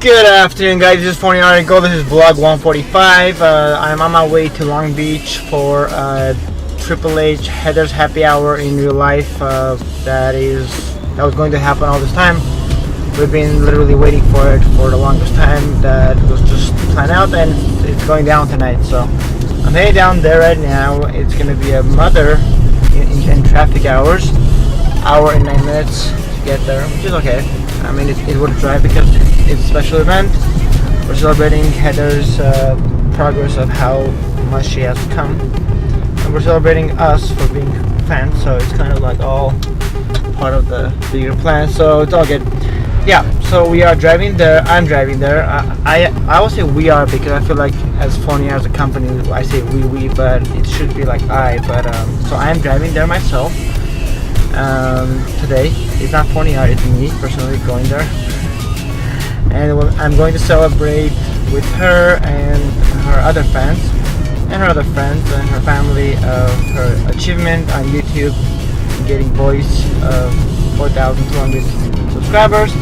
Good afternoon, guys. This is Phon-Er. This is vlog 145. I'm on my way to Long Beach for Triple H Heather's happy hour in real life. That was going to happen all this time. We've been literally waiting for it for the longest time. That was just planned out, and it's going down tonight. So I'm heading down there right now. It's going to be a mother in traffic hours, hour and 9 minutes to get there, which is okay. I mean, it would drive because it's a special event. We're celebrating Heather's progress of how much she has come, and we're celebrating us for being fans. So it's kind of like all part of the bigger plan. So it's all good. Yeah. So we are driving there. I'm driving there. I will say we are because I feel like as Phon-Er as a company, I say we, but it should be like I. But so I am driving there myself. Today it's not Phon-Er, it's me personally going there, and I'm going to celebrate with her and her other fans and her other friends and her family of her achievement on YouTube, getting voice of 4,200 subscribers,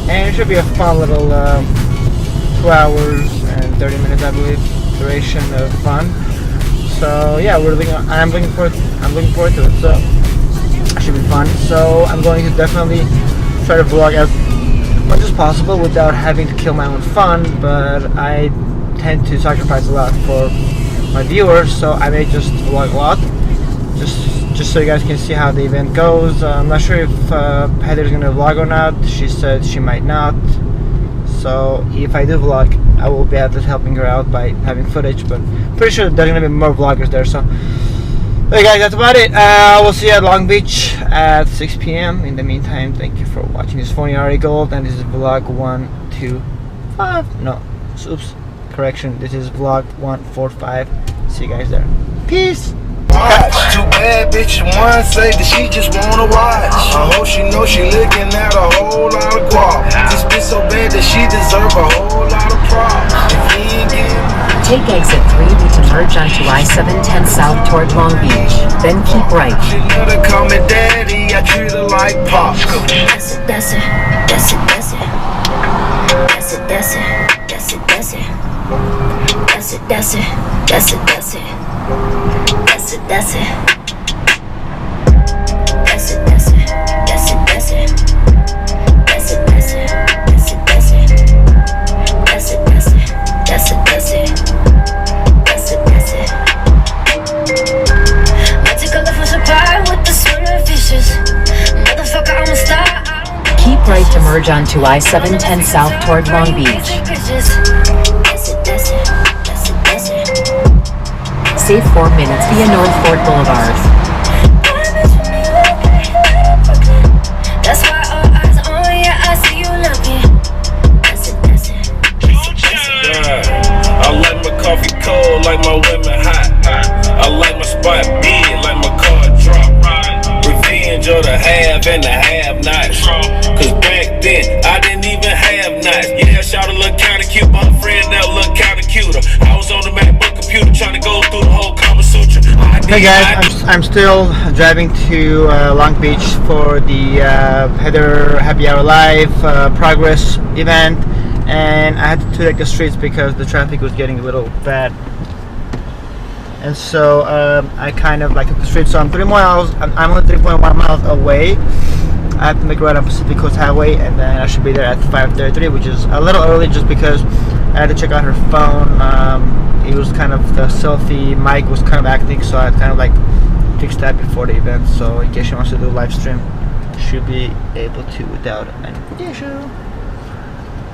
and it should be a fun little 2 hours and 30 minutes, I believe, duration of fun. So yeah, I'm looking forward to it. So should be fun. So I'm going to definitely try to vlog as much as possible without having to kill my own fun, but I tend to sacrifice a lot for my viewers, so I may just vlog a lot just so you guys can see how the event goes. I'm not sure if Heather's gonna vlog or not. She said she might not, so if I do vlog, I will be at least helping her out by having footage, but pretty sure there's gonna be more vloggers there. So hey guys, that's about it. We'll see you at Long Beach at 6 p.m. In the meantime, thank you for watching. This is Phon-Er Gold, and this is vlog 125. No, oops, correction. This is vlog 145. See you guys there. Peace. Two bad bitches, one say that she just wanna watch. I hope she knows she looking at a whole lot of guap. This bitch so bad that she deserve a whole lot of props. If he ain't getting take exit 3 to merge onto I-710 south toward Long Beach, then keep right. she know to call me daddy, I treat her like pop. That's it, that's it, that's it, that's it. That's it, that's it, that's it, that's it. That's it, that's it, that's it, that's it. That's it, that's it. That's it, that's it, that's it, that's it. That's it, that's it, that's it, that's it. That's it, that's it, that's it, that's it. That's it, that's it. Let's take a look for supply with the swimming fishes. Motherfucker, I'm a star. Keep right to merge onto I-710 south toward Long Beach. Save 4 minutes via North Fort Boulevard. That's why all eyes on you, I see you looking. That's it, that's it. I like my coffee cold, like my women hot. I like my spot big, like my car drop. Revenge of the have and the have-nots. Cause back then, I didn't even have nots. Yeah, shout a little kinda cute, my friend that look kinda cuter. I was on the MacBook computer trying to go through the whole Kama Sutra. Hey guys, I'm still driving to Long Beach for the Heather Happy Hour Live progress event, and I had to take the streets because the traffic was getting a little bad, and so I kind of like took the streets. So I'm 3 miles. I'm only 3.1 miles away. I have to make a right on Pacific Coast Highway, and then I should be there at 5:33, which is a little early just because I had to check out her phone. It was kind of, the selfie mic was kind of acting, so I kind of like fixed that before the event. So in case she wants to do a live stream, she'll be able to without an issue.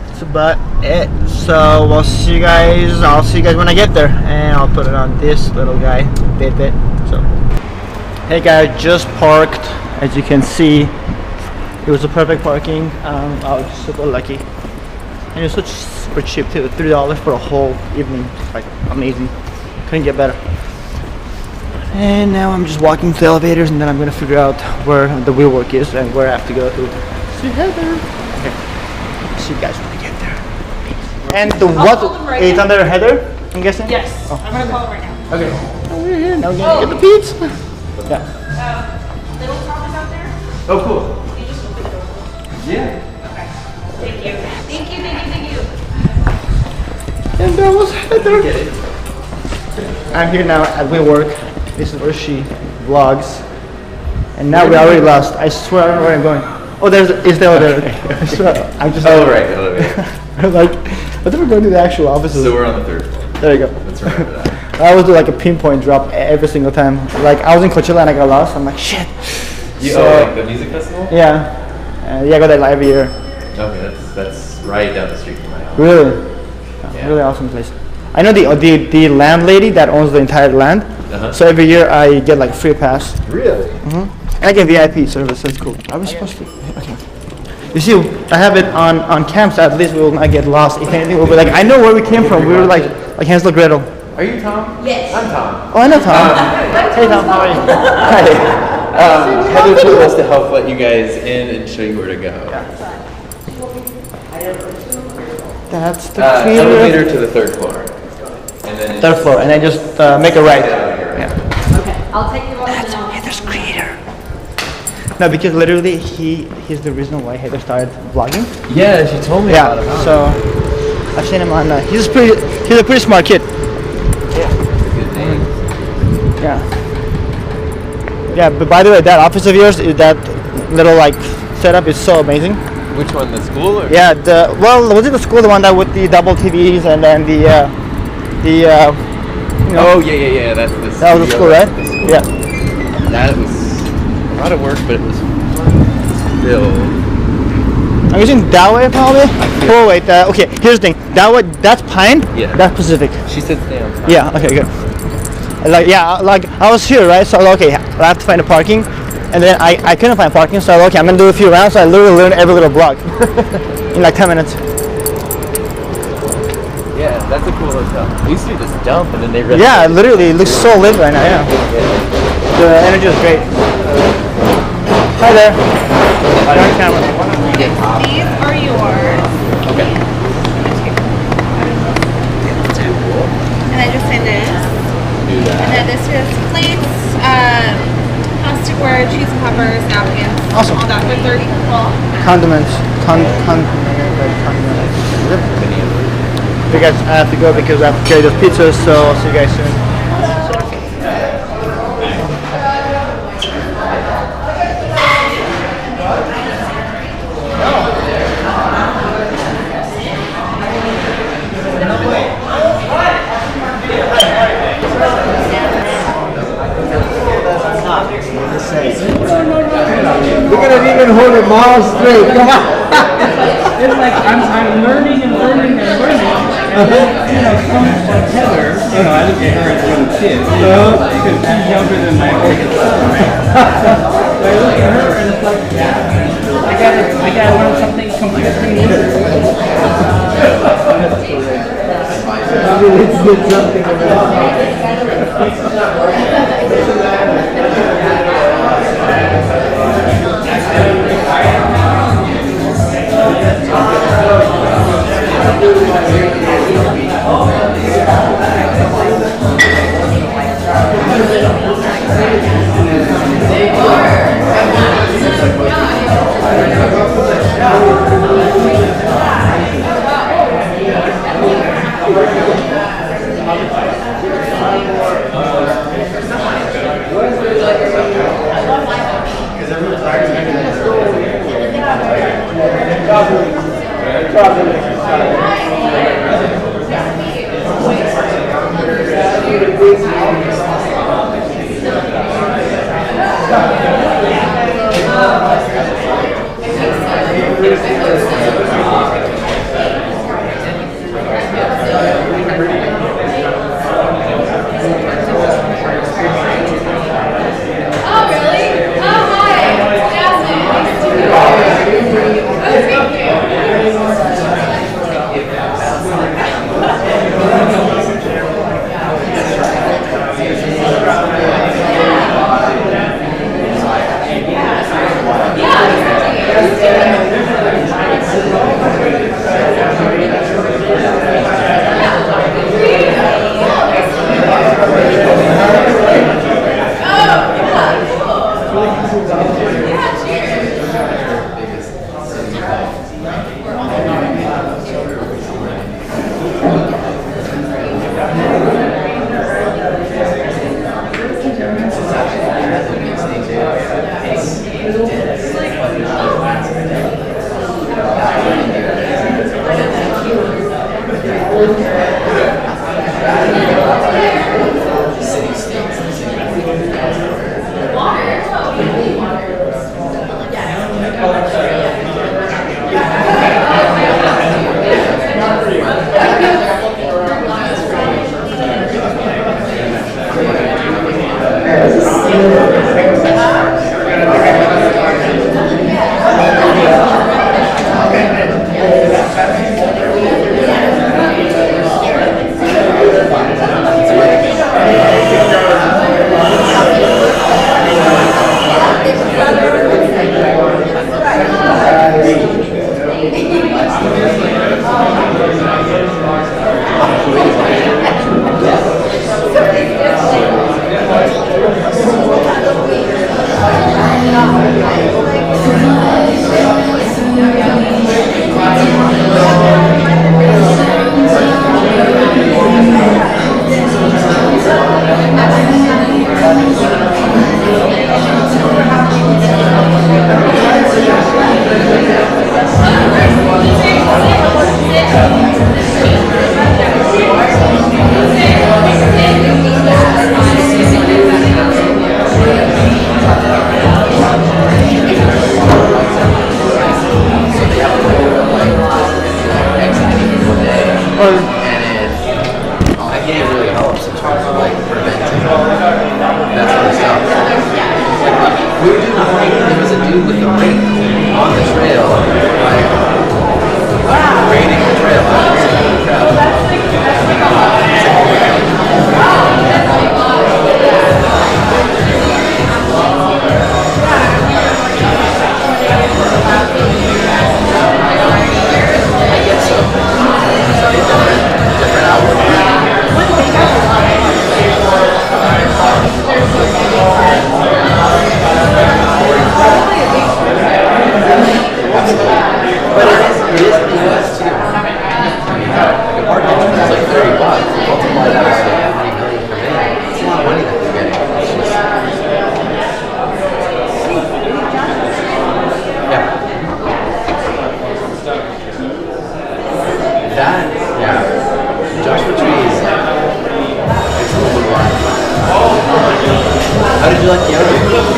That's about it. So we'll see you guys. I'll see you guys when I get there, and I'll put it on this little guy, bit. So hey guys, just parked. As you can see, it was a perfect parking. I was super lucky, and it was super cheap too. $3 for a whole evening. Like amazing. Couldn't get better. And now I'm just walking to the elevators, and then I'm gonna figure out where the wheel work is and where I have to go to see Heather. Okay. See you guys when I get there. Peace. And the what? It's under Heather, I'm guessing? Yes. Oh. I'm gonna call it right now. Okay. Oh, we're here. Now we're gonna get the Peeps. Yeah. Little Tom is out there. Oh, cool. You just open the door. Yeah. Okay. Thank you. Thank you, thank you, thank you. And that was Heather. I'm here now at WeWork. This is where she vlogs. And now we're already lost. I swear I don't know where I'm going. Oh, it's the elevator. I swear. I'm just. Oh, right, elevator. Like, I think we're going to the actual offices. So we're on the 3rd floor. There you go. Let's remember that. I always do like a pinpoint drop every single time. Like I was in Coachella and I got lost. I'm like, shit. Like the music festival? Yeah. Yeah, I go there like every year. Okay, that's right down the street from my house. Really? Yeah. Really awesome place. I know the landlady that owns the entire land. So every year I get like free pass. Really? And I get VIP service. That's cool. I was supposed to. Okay. You see, I have it on camps. At least we will not get lost. If anything, we'll be like, I know where we came from. We were like Hansel and Gretel. Are you Tom? Yes. I'm Tom. Oh, I know Tom. Hey Tom, how are you? Hi. Heather told us to help let you guys in and show you where to go. That's the elevator to the 3rd floor. And then 3rd floor, and then just make a right. Yeah. Okay, I'll take you all. That's Heather's creator. No, because literally he's the reason why Heather started vlogging. Yeah, she told me about it. Yeah, so I've seen him on. He's a pretty smart kid. Yeah. Good name. Yeah. Yeah, but by the way, that office of yours, that little like setup is so amazing. Which one, the school or? Yeah, was it the school, the one that with the double TVs and then the Oh yeah. That's the. That was the school, right? Yeah. That was a lot of work, but it was still. I'm using that way probably. Oh wait, okay. Here's the thing. That way, that's Pine. Yeah. That's Pacific. She said stay on time. Yeah. Okay. Good. Like I was here, right? So okay, I have to find a parking, and then I couldn't find parking, so okay, I'm gonna do a few rounds. So I literally learned every little block in like 10 minutes. Yeah, that's a cool hotel. We used to just dump and then they. Yeah, literally, it looks so lit right now. Yeah. The energy is great. Hi there. Hi. On camera. These are yours. Okay. And then just say this. And then this is plates, plasticware, cheese covers, napkins. Awesome. All that for 30 people. Condiments. Condiments. You guys, I have to go because I have to carry those pizzas, so I'll see you guys soon. We're gonna even hold it miles straight. Come on. It's like I'm learning and learning and learning. And then, someone like Heather, I look at her as a little kid. Because she's younger than my oldest son. So I look at her and it's like, I gotta learn something completely new. Let's get something did you like the other one?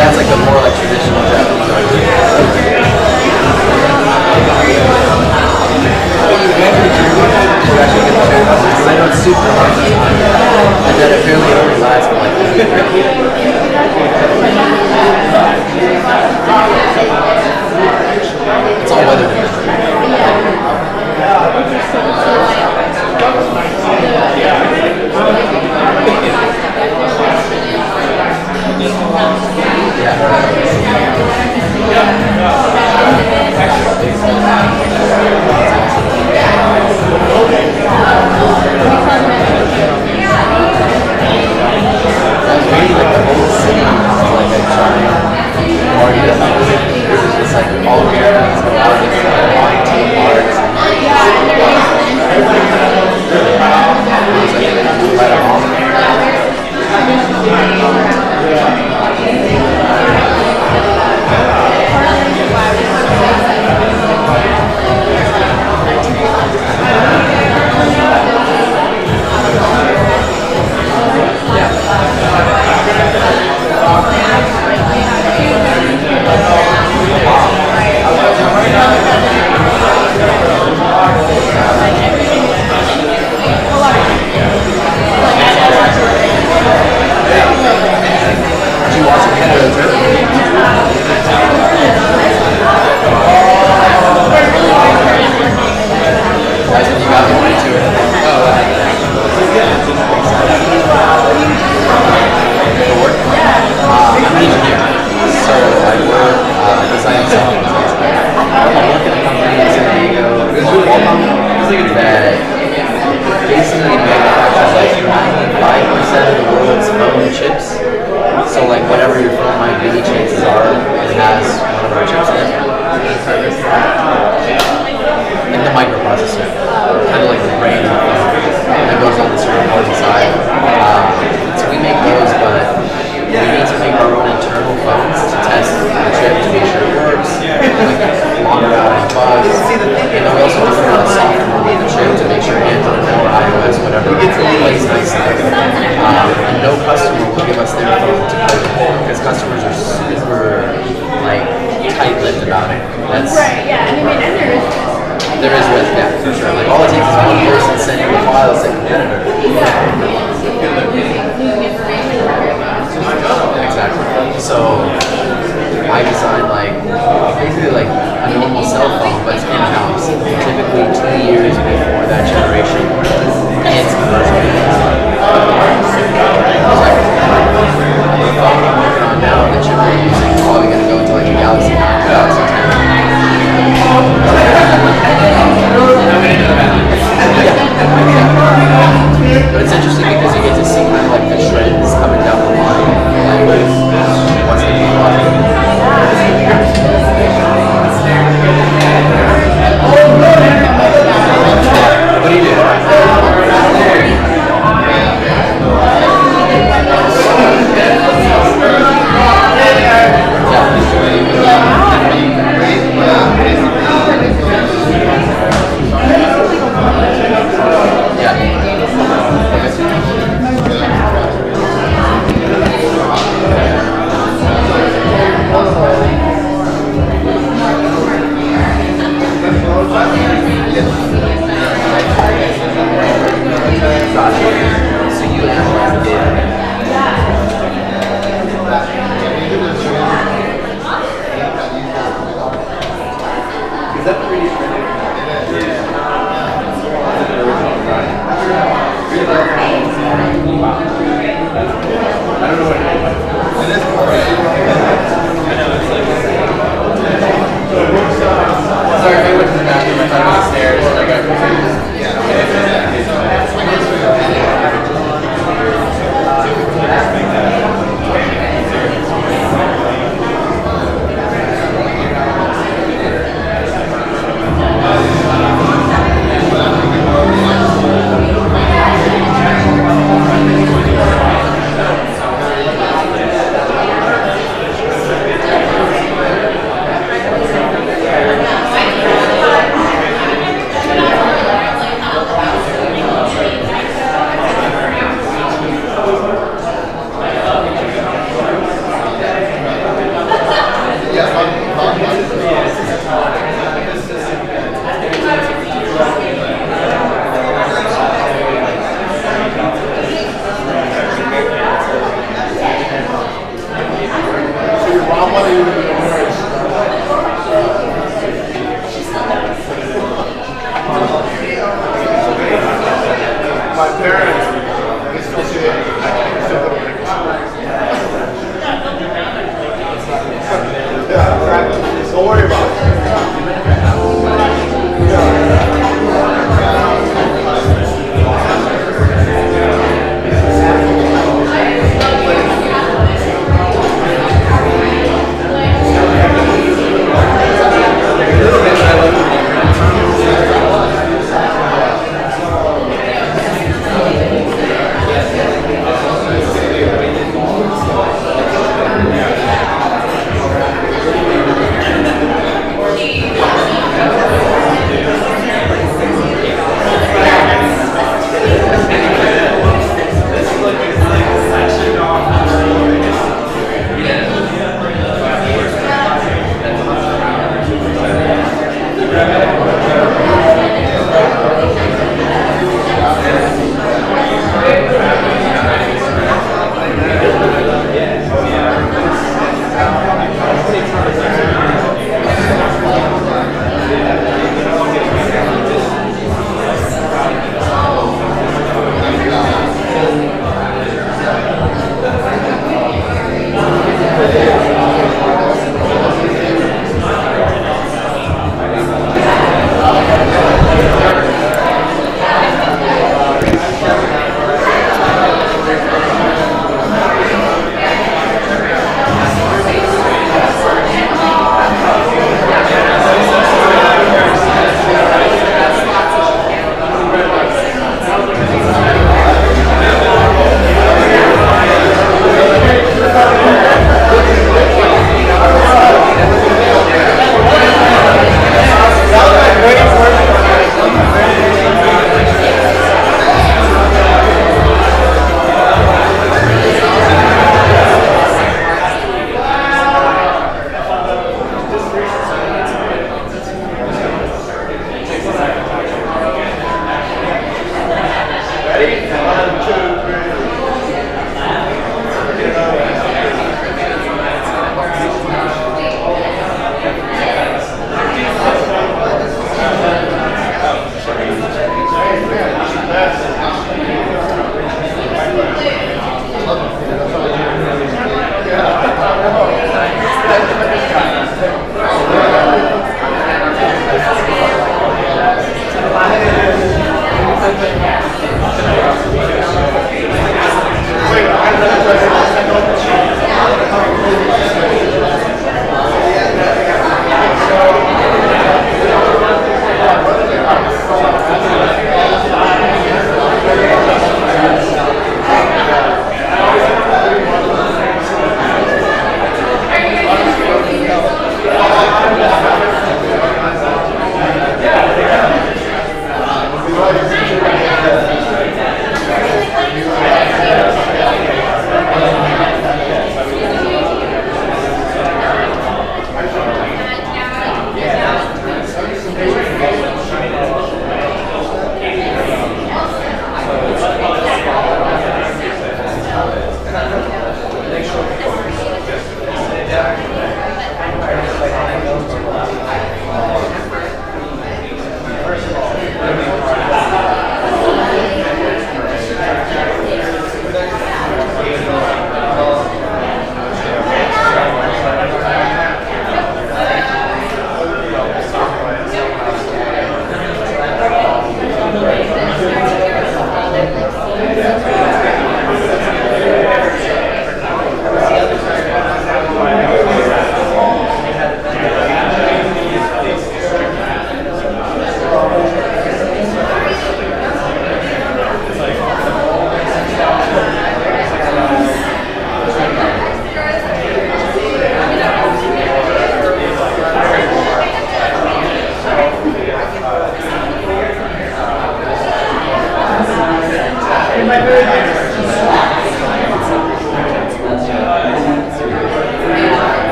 That's like a more like traditional Japanese because I know it's super hard to find. And then apparently it only lasts for like a week. It's all weather dependent. It's like all the Japanese go out and buying team cards. Did you watch Heatherjustcreate? That's when you got me into it. Oh, for work? I'm an engineer, so I work design something. I work at a company in San Diego that basically manufactures like 95% of the world's phone chips. So like whatever your phone might be, chances are it has one of our chips in it. And the microprocessor, kind of like the brain of the phone that goes on the certain board inside. So we make those, but we need to make our own internal phones to test the chip to make sure it works, like longer out of bugs. And then we also do the software with the chip to make sure Android or iOS, whatever, plays nicely. And no customer will give us their phone to play with because customers are super like tight-lipped about it. That's Right, yeah, and I mean, and there is risk, yeah, for sure. Like all it takes is one person sending the files to a competitor. Exactly. So I designed like basically like a normal cell phone, but it's in-house. Typically 2 years before that generation, and it's conversion. The phone I'm working on now, the chip we're using, is probably going to go into like a Galaxy 9, Galaxy 10. But it's interesting because you get to see kind of like the trends coming down the line, like what's the new one. What do you do? So you analyze the data. Is that 3D printed? I don't know what it is. It is cool. I know, it's like... Sorry, I went to the bathroom, I thought it was stairs, and I got confused. Yeah. Don't worry about it.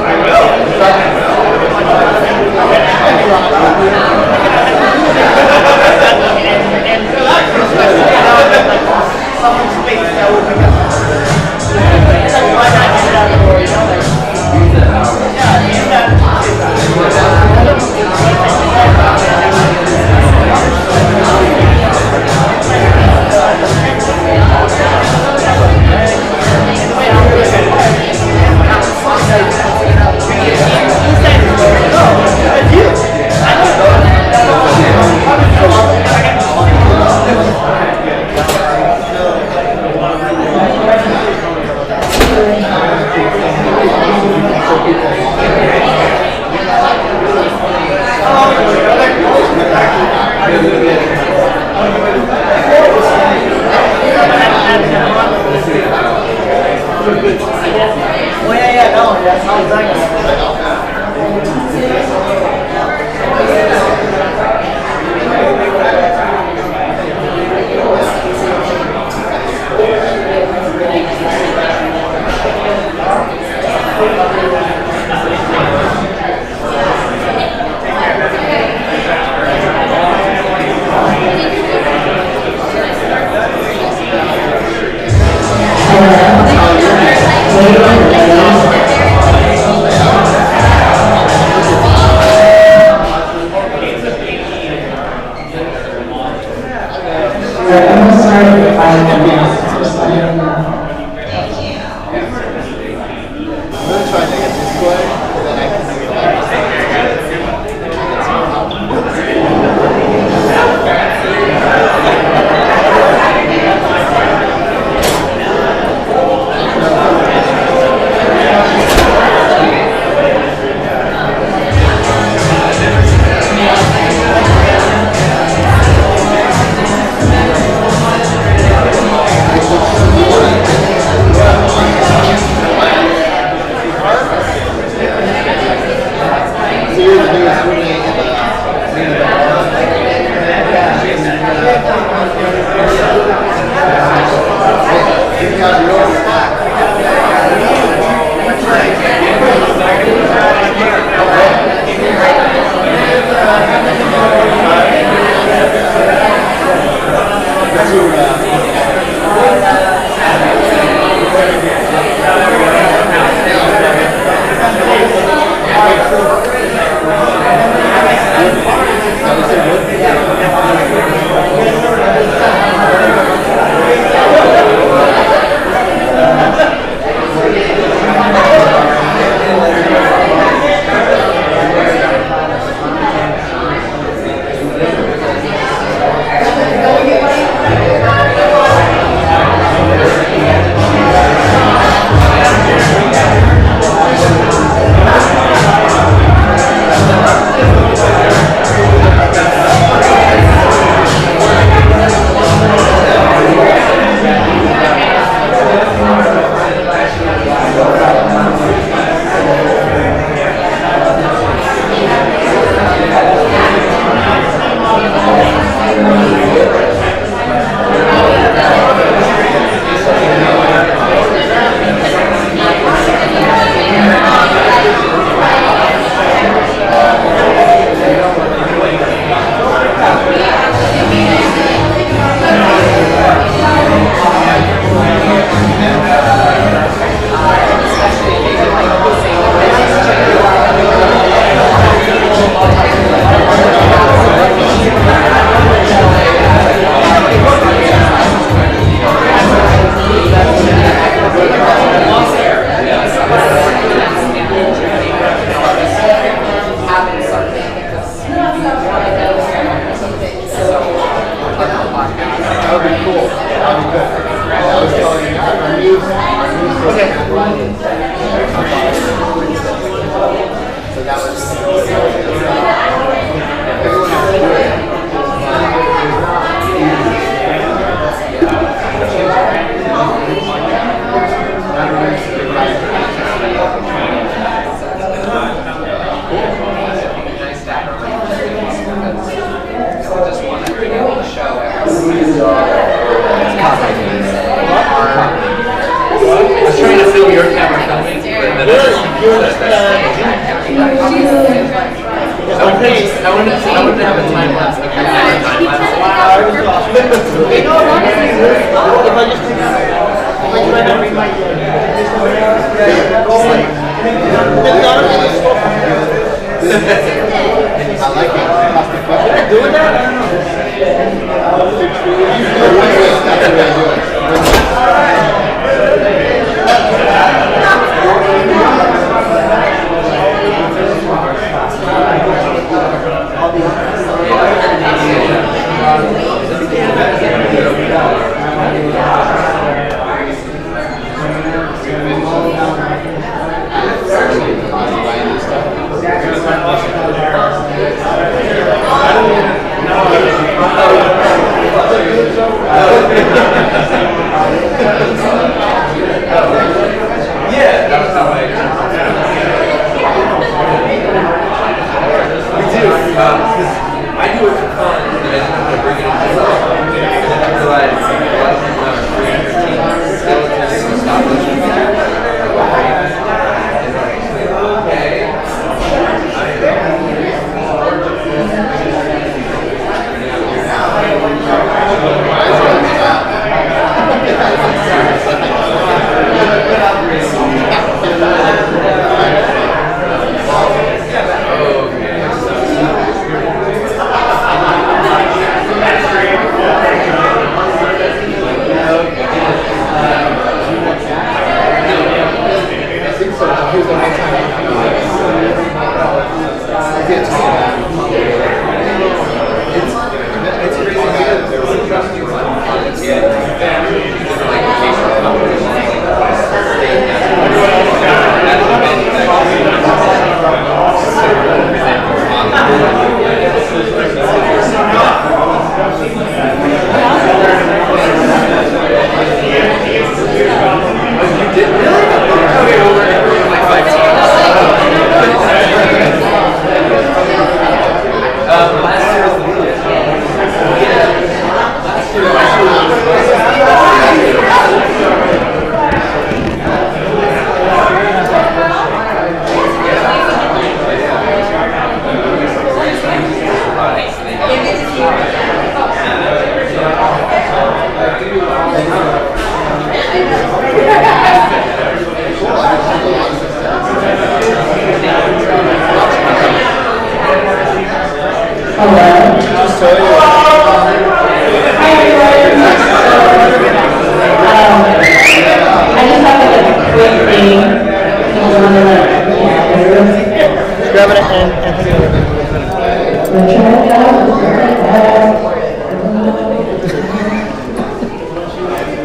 I will. I'm sorry if I am I'm gonna try to get this way, then I can do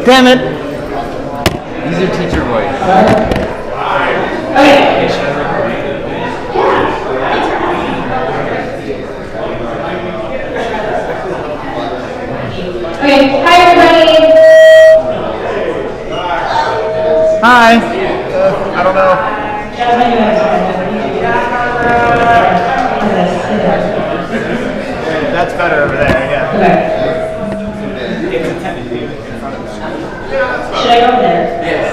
Damn it! Use your teacher voice. Okay, hi everybody! Hi! I don't know. That's better over there, yeah. Okay. Should I go there? Yes.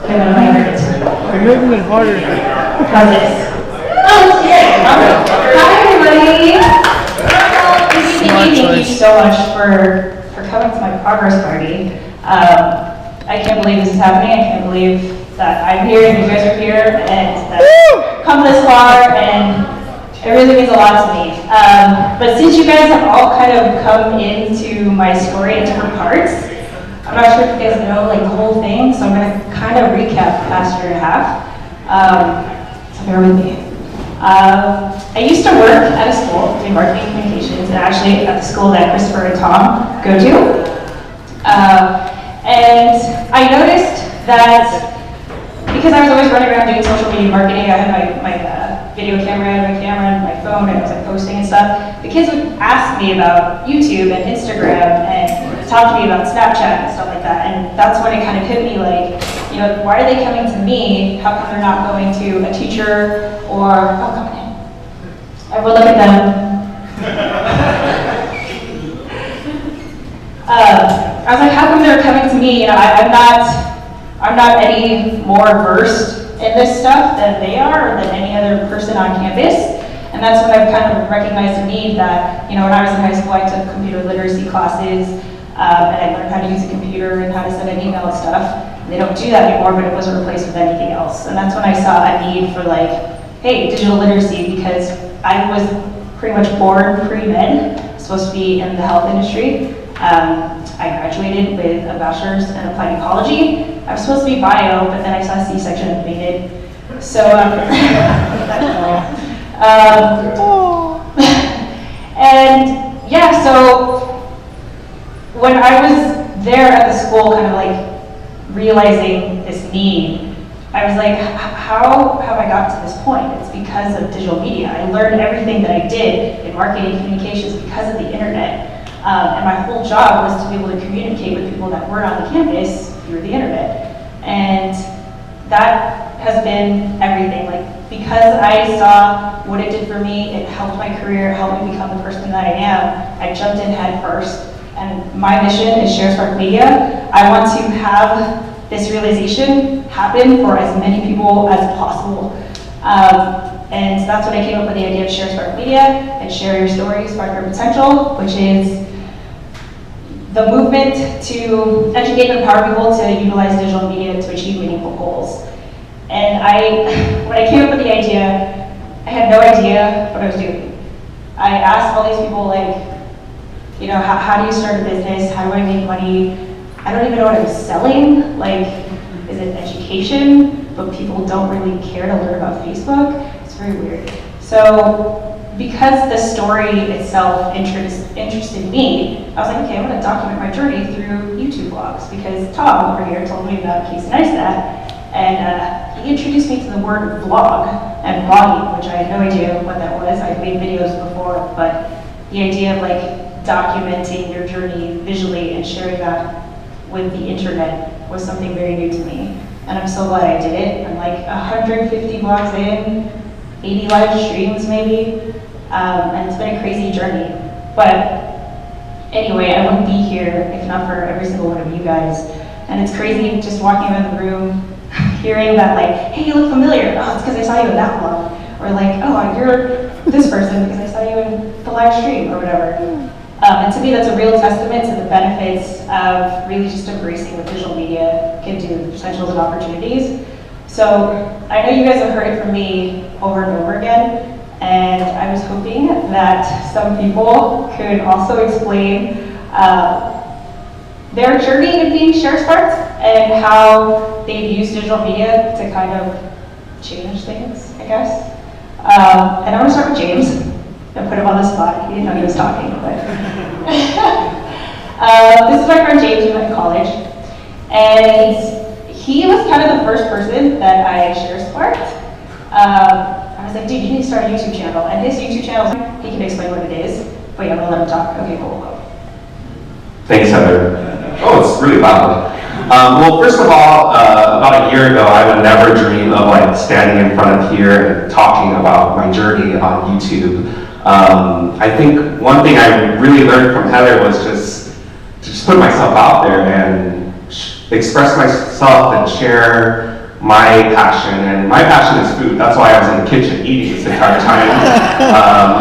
I'm gonna migrate. You're making it harder. How's this? Oh, yeah. Hi everybody! Thank you so much for coming to my progress party. I can't believe this is happening. I can't believe that I'm here and you guys are here and that I've come this far, and it really means a lot to me. But since you guys have all kind of come into my story in different parts, I'm not sure if you guys know like the whole thing, so I'm going to kind of recap the past year and a half. So bear with me. I used to work at a school doing marketing communications, and actually at the school that Christopher and Tom go to. And I noticed that because I was always running around doing social media marketing, I had my video camera and my camera and my phone, and I was like posting and stuff. The kids would ask me about YouTube and Instagram and talk to me about Snapchat and stuff like that. And that's when it kind of hit me like, you know, why are they coming to me? How come they're not going to a teacher or, oh, come on in. Everyone look at them. I was like, how come they're coming to me? You know, I'm not any more versed in this stuff than they are or than any other person on campus. And that's when I've kind of recognized a need that, you know, when I was in high school, I took computer literacy classes, and I learned how to use a computer and how to send an email and stuff. And they don't do that anymore, but it wasn't replaced with anything else. And that's when I saw a need for like, hey, digital literacy, because I was pretty much born pre-med, supposed to be in the health industry. I graduated with a bachelor's in applied ecology. I was supposed to be bio, but then I saw a C-section and fainted. So, and yeah, so when I was there at the school, kind of like realizing this need, I was like, how have I got to this point? It's because of digital media. I learned everything that I did in marketing communications because of the internet. And my whole job was to be able to communicate with people that weren't on the campus through the internet. And that has been everything. Like, because I saw what it did for me, it helped my career, it helped me become the person that I am, I jumped in head first. And my mission is Share Spark Media. I want to have this realization happen for as many people as possible. And that's when I came up with the idea of Share Spark Media and Share Your Story, Spark Your Potential, which is the movement to educate and empower people to utilize digital media to achieve meaningful goals. And when I came up with the idea, I had no idea what I was doing. I asked all these people, like, you know, how do you start a business? How do I make money? I don't even know what I'm selling. Like, is it education? But people don't really care to learn about Facebook. It's very weird. So because the story itself interested me, I was like, okay, I'm going to document my journey through YouTube vlogs, because Tom over here told me about Casey Neistat, and he introduced me to the word vlog and vlogging, which I had no idea what that was. I'd made videos before, but the idea of like documenting your journey visually and sharing that with the internet was something very new to me. And I'm so glad I did it. I'm like 150 vlogs in, 80 live streams maybe, and it's been a crazy journey. But anyway, I wouldn't be here if not for every single one of you guys. And it's crazy just walking around the room, hearing that like, hey, you look familiar. Oh, it's because I saw you in that vlog. Or like, oh, you're this person because I saw you in the live stream or whatever. And to me, that's a real testament to the benefits of really just embracing what digital media can do, the potentials and opportunities. So I know you guys have heard it from me over and over again, and I was hoping that some people could also explain their journey in being share sparks and how they've used digital media to kind of change things, I guess. And I want to start with James. I put him on the spot. He didn't know he was talking, but this is my friend James. We went to college, and he was kind of the first person that I share sparked. I was like, dude, you need to start a YouTube channel, and his YouTube channel, he can explain what it is. But yeah, I'm gonna let him talk. Okay, cool. Thanks, Heather. Oh, it's really loud. Well, first of all, about a year ago, I would never dream of like standing in front of here and talking about my journey on YouTube. I think one thing I really learned from Heather was just to just put myself out there and express myself and share my passion. And my passion is food. That's why I was in the kitchen eating this entire time.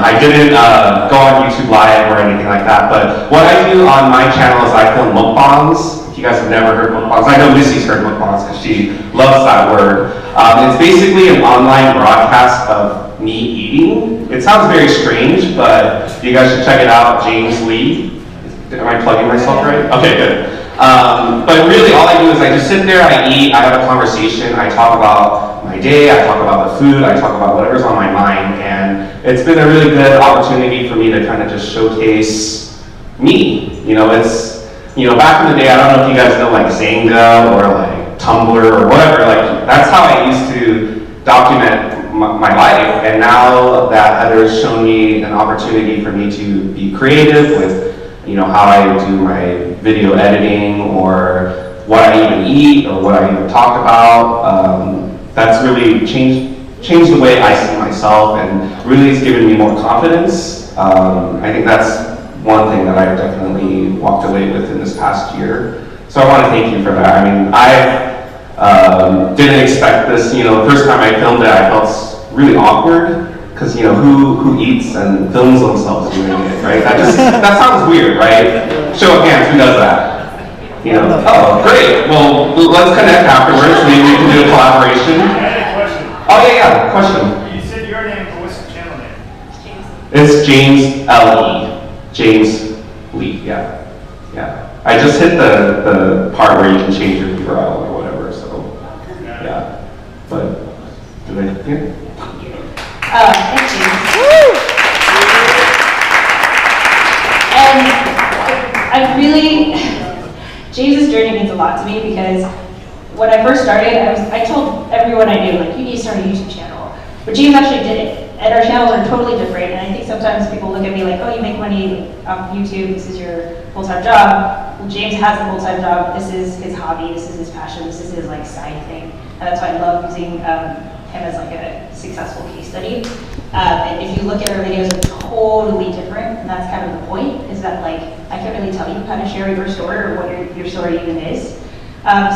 I didn't go on YouTube Live or anything like that. But what I do on my channel is I film mukbangs. If you guys have never heard mukbangs, I know Missy's heard mukbangs because she loves that word. It's basically an online broadcast of me eating. It sounds very strange, but you guys should check it out. James Lee. Am I plugging myself right? Okay, good. But really all I do is I just sit there, I eat, I have a conversation, I talk about my day, I talk about the food, I talk about whatever's on my mind, and it's been a really good opportunity for me to kind of just showcase me. You know, it's, you know, back in the day, I don't know if you guys know like Zanga or like Tumblr or whatever, like that's how I used to document my life. And now that Heather's shown me an opportunity for me to be creative with, you know, how I do my video editing or what I even eat or what I even talk about, that's really changed the way I see myself and really has given me more confidence. I think that's one thing that I've definitely walked away with in this past year. So I want to thank you for that. I mean, I didn't expect this. You know, the first time I filmed it, I felt really awkward. Because, you know, who eats and films themselves doing it, right? That sounds weird, right? Show of hands, who does that? You know, oh, great. Well, let's connect afterwards. Maybe we can do a collaboration. I had a question. Oh, yeah, question. You said your name, but what's the channel name? It's James L.E. James Lee, yeah. I just hit the part where you can change your URL or whatever, so, yeah. But, yeah. Thank you. And I really, James's journey means a lot to me because when I first started, I told everyone I knew, like, you need to start a YouTube channel. But James actually did it. And our channels are totally different. And I think sometimes people look at me like, oh, you make money off YouTube, this is your full-time job. Well, James has a full-time job. This is his hobby, this is his passion, this is his like side thing. And that's why I love using him as like a successful case study. And if you look at our videos, they're totally different, and that's kind of the point, is that like, I can't really tell you how to share your story or what your story even is.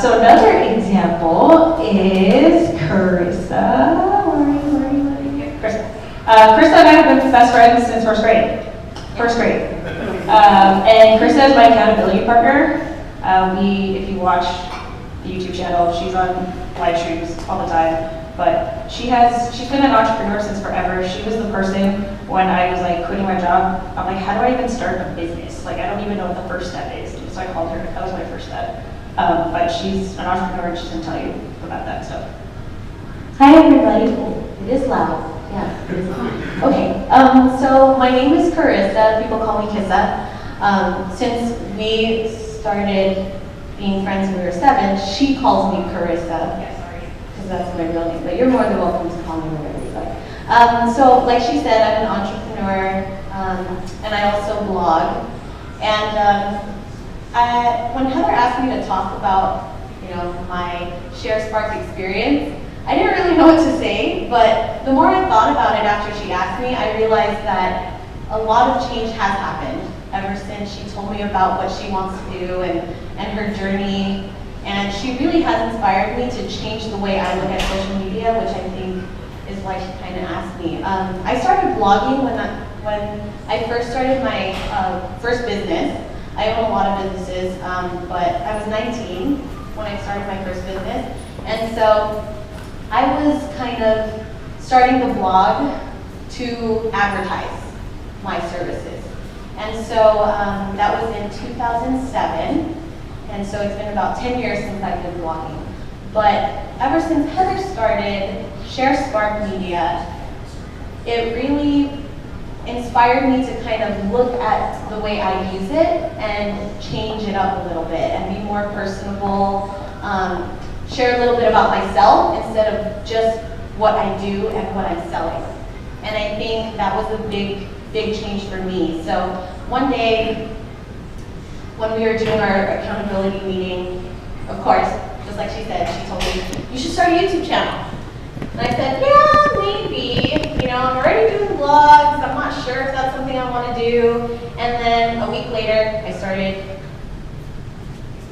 So another example is Carissa. Where are you? Carissa. Carissa and I have been best friends since first grade. And Carissa is my accountability partner. If you watch the YouTube channel, she's on live streams all the time. But she's been an entrepreneur since forever. She was the person when I was like quitting my job. I'm like, how do I even start a business? Like, I don't even know what the first step is. So I called her. That was my first step. But she's an entrepreneur and she's gonna tell you about that stuff. Hi everybody. It is loud. Yeah, it is. Okay, so my name is Carissa. People call me Kissa. Since we started being friends when we were 7, she calls me Carissa. Yeah, sorry. Because that's my real name, but you're more than welcome to call me whatever you like. So, like she said, I'm an entrepreneur, and I also blog. And when Heather asked me to talk about, my Share Spark experience, I didn't really know what to say, but the more I thought about it after she asked me, I realized that a lot of change has happened ever since she told me about what she wants to do and her journey. And she really has inspired me to change the way I look at social media, which I think is why she kind of asked me. I started blogging when I first started my first business. I own a lot of businesses, but I was 19 when I started my first business. And so I was kind of starting the blog to advertise my services. And so that was in 2007. And so it's been about 10 years since I've been blogging. But ever since Heather started Share Spark Media, it really inspired me to kind of look at the way I use it and change it up a little bit and be more personable, share a little bit about myself instead of just what I do and what I'm selling. And I think that was a big change for me. So one day, when we were doing our accountability meeting, of course, just like she said, she told me, you should start a YouTube channel. And I said, yeah, maybe. I'm already doing vlogs. I'm not sure if that's something I want to do. And then a week later, I started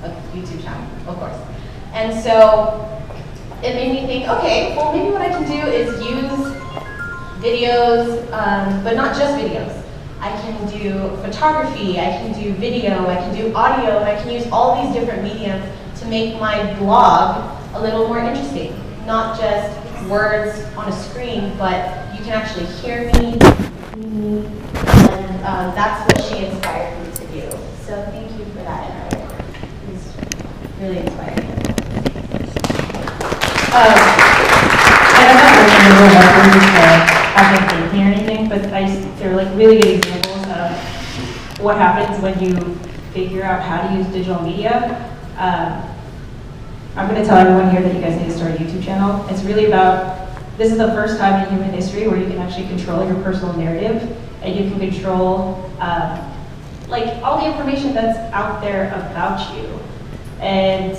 a YouTube channel, of course. And so it made me think, okay, well, maybe what I can do is use videos, but not just videos. I can do photography, I can do video, I can do audio, and I can use all these different mediums to make my blog a little more interesting. Not just words on a screen, but you can actually hear me, and that's what she inspired me to do. So thank you for that, and it was really inspiring. I'm not really a real reference to project thinking or anything, but they're like really good examples of what happens when you figure out how to use digital media. I'm going to tell everyone here that you guys need to start a YouTube channel. It's really about, this is the first time in human history where you can actually control your personal narrative, and you can control like all the information that's out there about you. And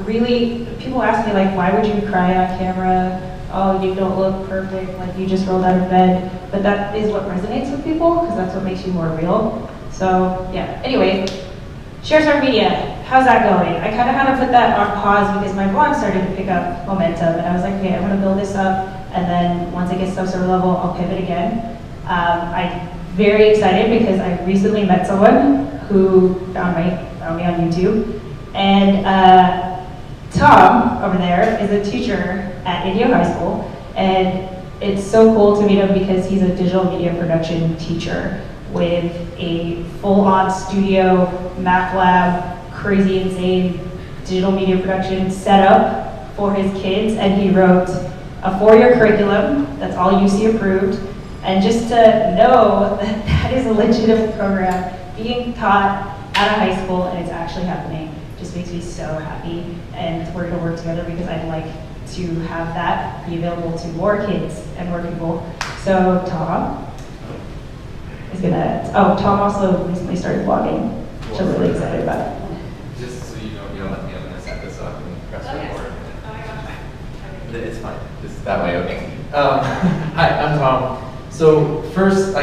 really, people ask me like, why would you cry on camera? Oh, you don't look perfect, like you just rolled out of bed. But that is what resonates with people, because that's what makes you more real. So yeah, anyway, Share Spark Media, how's that going? I kind of had to put that on pause because my blog started to pick up momentum, and I was like, okay, I'm gonna build this up, and then once it gets to a certain level, I'll pivot again. I'm very excited because I recently met someone who found me on YouTube, and Tom over there is a teacher at Indio High School, and it's so cool to meet him because he's a digital media production teacher with a full-on studio, math lab, crazy insane digital media production setup for his kids, and he wrote a 4-year curriculum that's all UC approved. And just to know that that is a legitimate program being taught at a high school and it's actually happening just makes me so happy. And we're gonna work together because I'd like to have that be available to more kids and more people. So Tom is gonna, Tom also recently started vlogging, which I'm really excited about. Just so you don't let me, I'm gonna set this up and press record. It's fine, just that way, okay. Hi, I'm Tom. So first,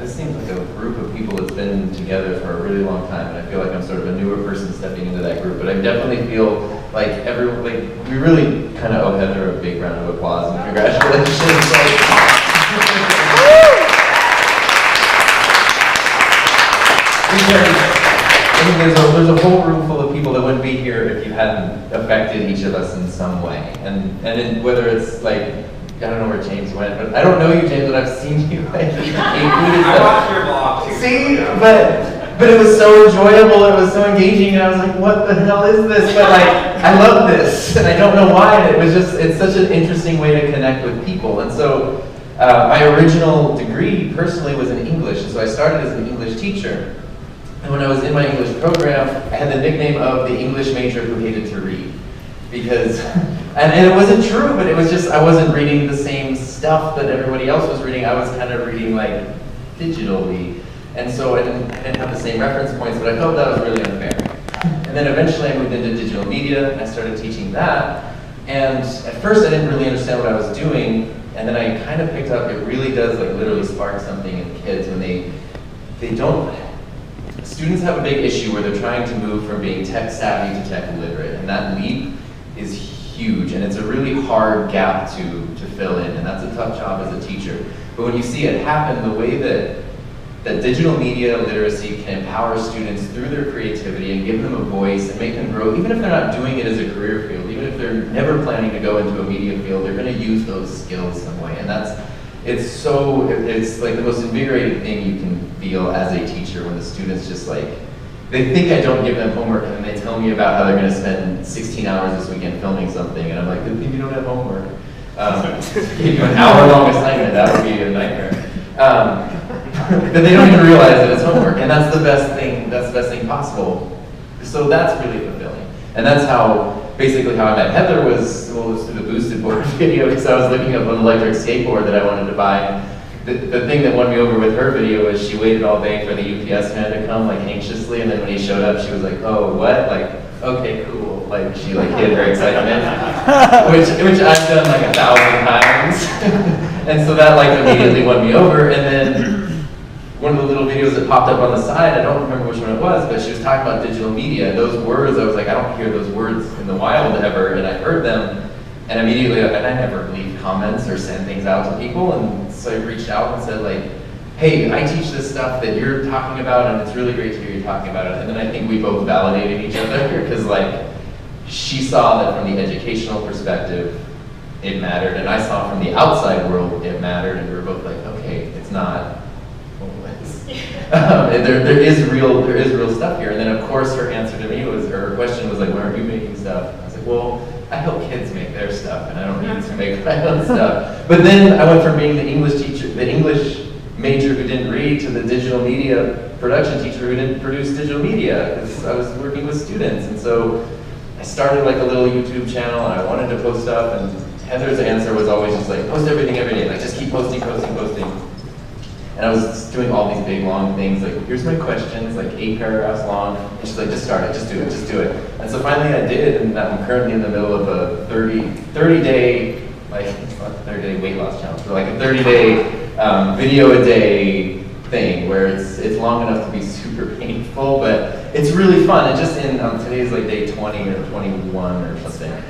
this seems like a group of people that's been together for a really long time, and I feel like I'm sort of a newer person stepping into that group, but I definitely feel like everyone, we really kind of owe Heather a big round of applause and congratulations. There's a whole room full of people that wouldn't be here if you hadn't affected each of us in some way, and whether it's like, I don't know where James went, but I don't know you, James, but I've seen you. I watched your vlog too. See, but but it was so enjoyable, it was so engaging, and I was like, what the hell is this? But like, I love this, and I don't know why, and it's such an interesting way to connect with people. And so my original degree personally was in English, and so I started as an English teacher. And when I was in my English program, I had the nickname of the English major who hated to read. Because, and it wasn't true, but it was just, I wasn't reading the same stuff that everybody else was reading. I was kind of reading like digitally. And so I didn't have the same reference points, but I felt that was really unfair. And then eventually I moved into digital media, and I started teaching that. And at first I didn't really understand what I was doing, and then I kind of picked up, it really does like literally spark something in kids when they don't, students have a big issue where they're trying to move from being tech savvy to tech literate, and that leap is huge, and it's a really hard gap to fill in, and that's a tough job as a teacher. But when you see it happen, the way that digital media literacy can empower students through their creativity and give them a voice and make them grow, even if they're not doing it as a career field, even if they're never planning to go into a media field, they're going to use those skills some way, and it's like the most invigorating thing you can feel as a teacher when the students just like, they think I don't give them homework and then they tell me about how they're going to spend 16 hours this weekend filming something, and I'm like, good thing you don't have homework. Give you an hour-long assignment, that would be a nightmare. But they don't even realize that it's homework, and that's the best thing possible. So that's really fulfilling. And that's basically how I met Heather was through the boosted board video, because I was looking up an electric skateboard that I wanted to buy. The thing that won me over with her video was she waited all day for the UPS man to come, like anxiously, and then when he showed up, she was like, oh, what? Like, okay, cool. Like, she like hid her excitement, which I've done like 1,000 times. And so that like immediately won me over. And then one of the little videos that popped up on the side, I don't remember which one it was, but she was talking about digital media. Those words, I was like, I don't hear those words in the wild ever, and I heard them, and immediately, and I never leave comments or send things out to people, and so I reached out and said like, hey, I teach this stuff that you're talking about, and it's really great to hear you talking about it. And then I think we both validated each other, because like, she saw that from the educational perspective, it mattered, and I saw from the outside world, it mattered, and we were both like, okay, it's not, there is real stuff here. And then of course her answer to me was, or her question was like, why aren't you making stuff? I was like, well, I help kids make their stuff, and I don't need to make my own stuff. But then I went from being the English teacher, the English major who didn't read, to the digital media production teacher who didn't produce digital media, because I was working with students. And so I started like a little YouTube channel, and I wanted to post stuff, and Heather's answer was always just like, post everything every day, like just keep posting. And I was doing all these big long things, like here's my questions, like 8 paragraphs long, and she's like, just start it, just do it. And so finally I did, and I'm currently in the middle of a 30-day, like, it's not a 30-day weight loss challenge, but like a 30-day video a day thing, where it's long enough to be super painful, but it's really fun. And just in, today's like day 20 or 21 or something.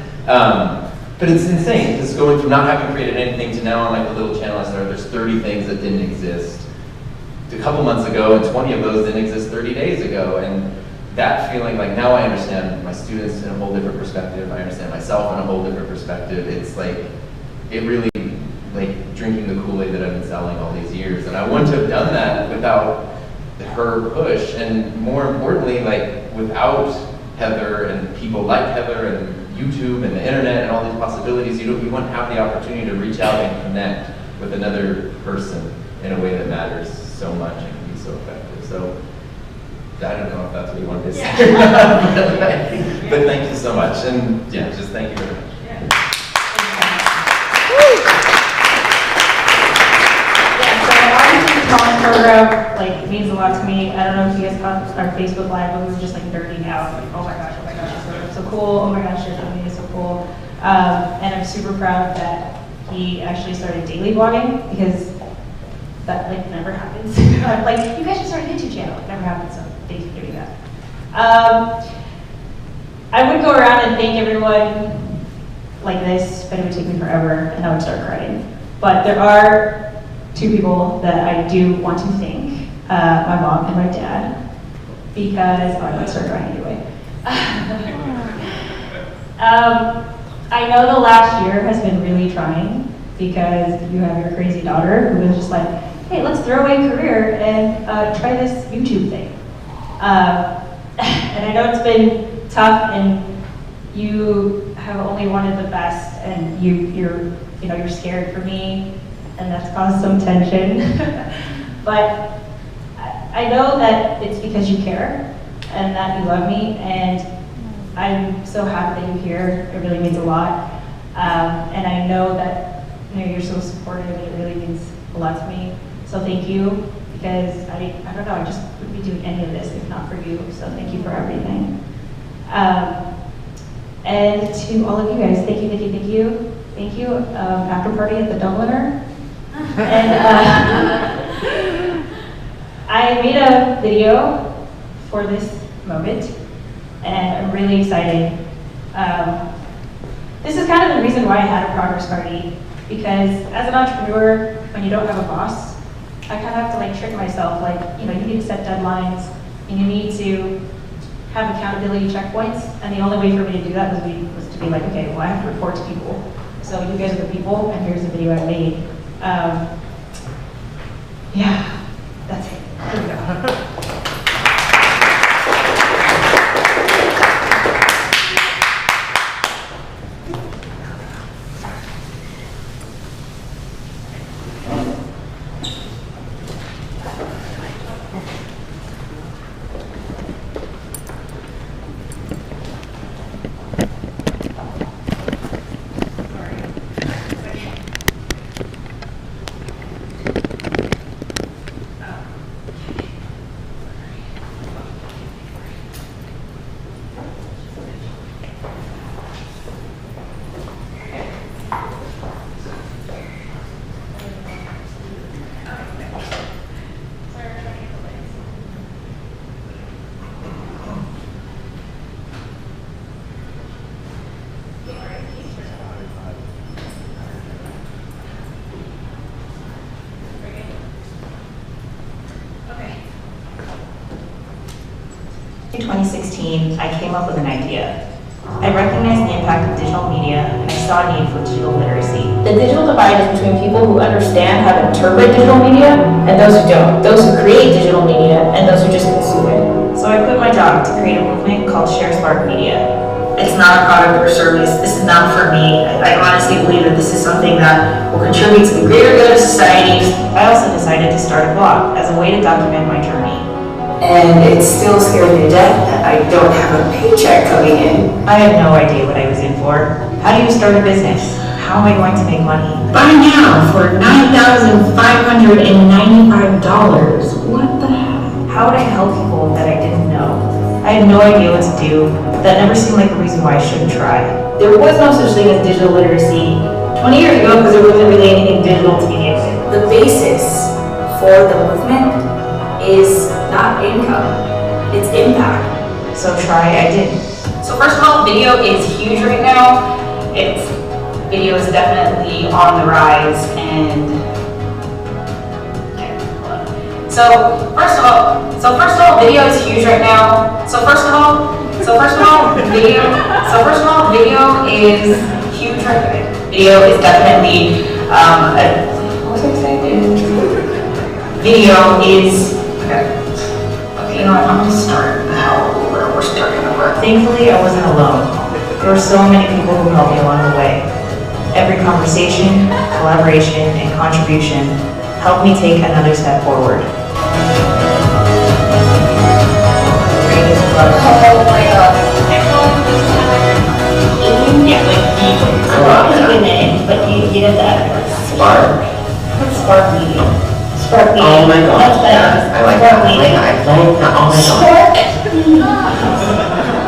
But it's insane, just going from not having created anything to now on like the little channel I started, there's 30 things that didn't exist a couple months ago, and 20 of those didn't exist 30 days ago. And that feeling, like now I understand my students in a whole different perspective, I understand myself in a whole different perspective. It's like, it really, like drinking the Kool-Aid that I've been selling all these years. And I wouldn't have done that without her push, and more importantly, like without Heather and people like Heather and YouTube and the internet and all these possibilities, you wouldn't have the opportunity to reach out and connect with another person in a way that matters so much and can be so effective. So I don't know if that's what you wanted to say. But thank you so much. And yeah, just thank you very much. Program like means a lot to me. I don't know if you guys caught our Facebook Live, but we were just like nerding out. Like, oh my gosh, it's so cool. Oh my gosh, this media is so cool. And I'm super proud that he actually started daily blogging, because that like never happens. Like, you guys should start a YouTube channel. It never happens. So thank you for doing that. I would go around and thank everyone like this, but it would take me forever, and I would start crying. But there are 2 people that I do want to thank, my mom and my dad, because I'm going to start crying anyway. I know the last year has been really trying, because you have your crazy daughter who is just like, hey, let's throw away a career and try this YouTube thing. And I know it's been tough, and you have only wanted the best, and you're scared for me, and that's caused some tension. But I know that it's because you care and that you love me, and I'm so happy that you're here. It really means a lot. And I know that you're so supportive, and it really means a lot to me. So thank you, because I don't know, I just wouldn't be doing any of this if not for you. So thank you for everything. And to all of you guys, thank you, thank you, thank you. Thank you. After party at the Dubliner. And I made a video for this moment, and I'm really excited. This is kind of the reason why I had a progress party, because as an entrepreneur, when you don't have a boss, I kind of have to like trick myself, like, you need to set deadlines, and you need to have accountability checkpoints, and the only way for me to do that was to be like, okay, well, I have to report to people. So you guys are the people, and here's the video I made. Yeah, that's it. Here we go. 2016, I came up with an idea. I recognized the impact of digital media, and I saw a need for digital literacy. The digital divide is between people who understand how to interpret digital media and those who don't. Those who create digital media and those who just consume it. So I quit my job to create a movement called Share Smart Media. It's not a product or service. This is not for me. I honestly believe that this is something that will contribute to the greater good of society. I also decided to start a blog as a way to document my journey. And it still scares me to death that I don't have a paycheck coming in. I had no idea what I was in for. How do you start a business? How am I going to make money? Buy now for $9,595. What the heck? How would I help people that I didn't know? I had no idea what to do. That never seemed like a reason why I shouldn't try. There was no such thing as digital literacy 20 years ago because there wasn't really anything digital to begin with. The basis for the movement is not income, it's impact. So try, I did. So first of all, video is huge right now. Video is definitely on the rise, and so first of all, video is huge right now. So first of all, video is huge right now. Video is definitely what was I saying? Video is okay, you know what, I'm gonna start now where we're starting over. Thankfully, I wasn't alone. There were so many people who helped me along the way. Every conversation, collaboration, and contribution helped me take another step forward. Oh my god. Yeah, I'm not even in, but you get that. Spark. Spark meeting. Spark meeting. Oh my god. That's better. I like that. I like that. Oh my god.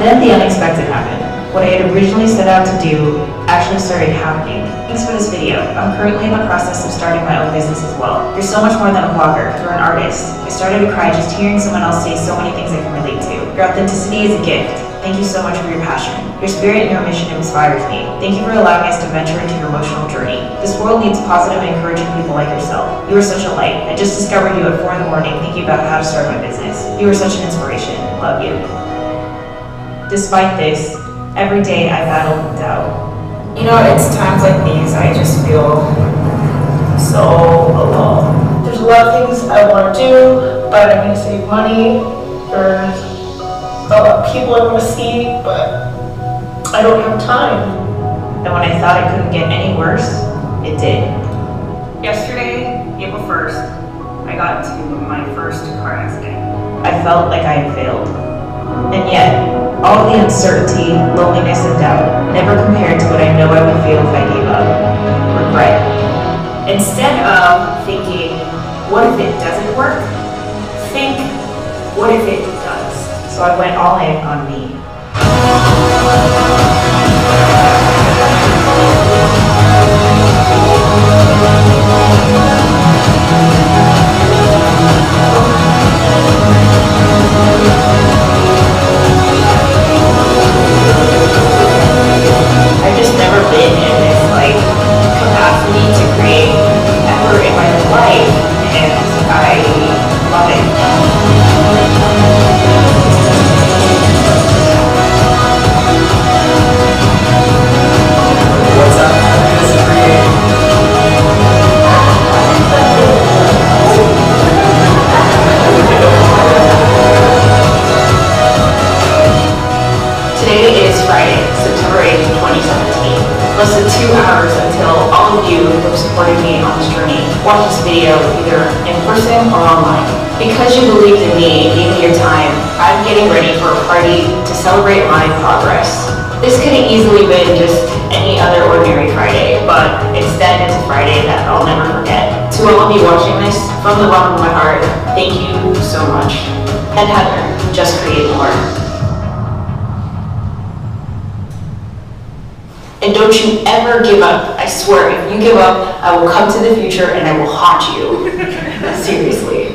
Then the unexpected happened. What I had originally set out to do actually started happening. Thanks for this video. I'm currently in the process of starting my own business as well. You're so much more than a blogger. You're an artist. I started to cry just hearing someone else say so many things I can relate to. Your authenticity is a gift. Thank you so much for your passion. Your spirit and your mission inspires me. Thank you for allowing us to venture into your emotional journey. This world needs positive and encouraging people like yourself. You are such a light. I just discovered you at 4 in the morning thinking about how to start my business. You are such an inspiration. Love you. Despite this, every day I battle with doubt. You know, it's times like these I just feel so alone. There's a lot of things I want to do, but I'm going to save money for people I want to see, but I don't have time. And when I thought it couldn't get any worse, it did. Yesterday, April 1st, I got into my first car accident. I felt like I had failed. And yet, all the uncertainty, loneliness, and doubt never compared to what I know I would feel if I gave up. Regret. Instead of thinking, what if it doesn't work? Think, what if it does? So I went all in on me. I've just never been in this capacity to create ever in my life, and I love it. What's up? Heatherjustcreate. Today is Friday, September 8th, 2017. Less than 2 hours until all of you who have supported me on this journey watch this video either in person or online. Because you believed in me and gave me your time, I'm getting ready for a party to celebrate my progress. This could have easily been just any other ordinary Friday, but instead it's a Friday that I'll never forget. To all of you watching this, from the bottom of my heart, thank you so much. And Heather, just create more. And don't you ever give up. I swear, if you give up, I will come to the future and I will haunt you. Seriously.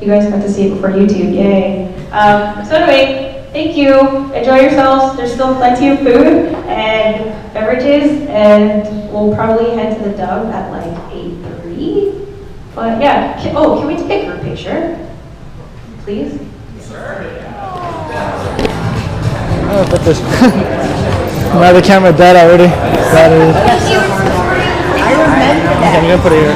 You guys got to see it before YouTube, yay. So anyway, thank you. Enjoy yourselves. There's still plenty of food and beverages, and we'll probably head to the Dove at like 8:30. But yeah, can we take a group picture, please? Oh, put this. Now the camera dead already. That is. I remember that. Okay, I'm gonna put it here.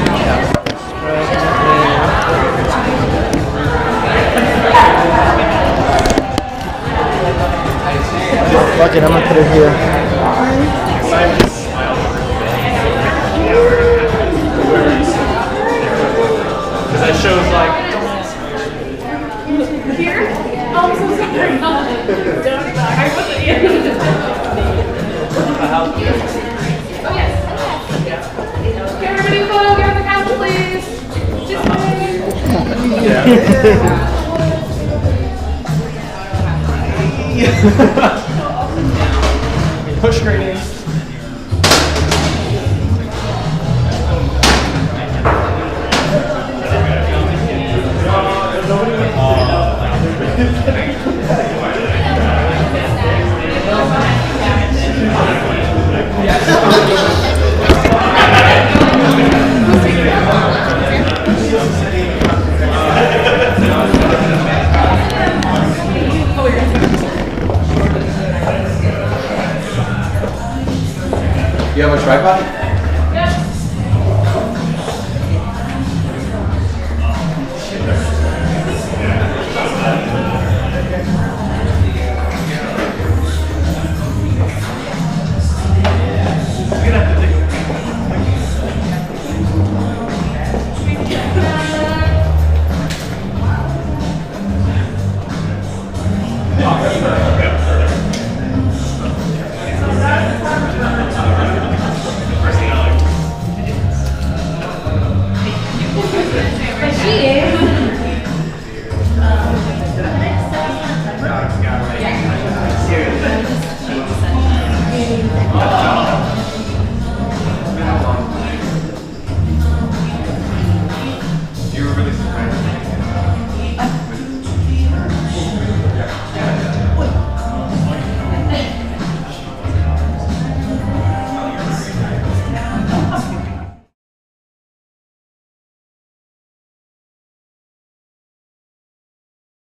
Fuck it, I'm gonna put it here. Because that shows like. Here? Oh, I'm so sorry. I wasn't here. Oh, yes. Okay, everybody photo, get on the couch, please. This way. Push grenades. You have a tripod?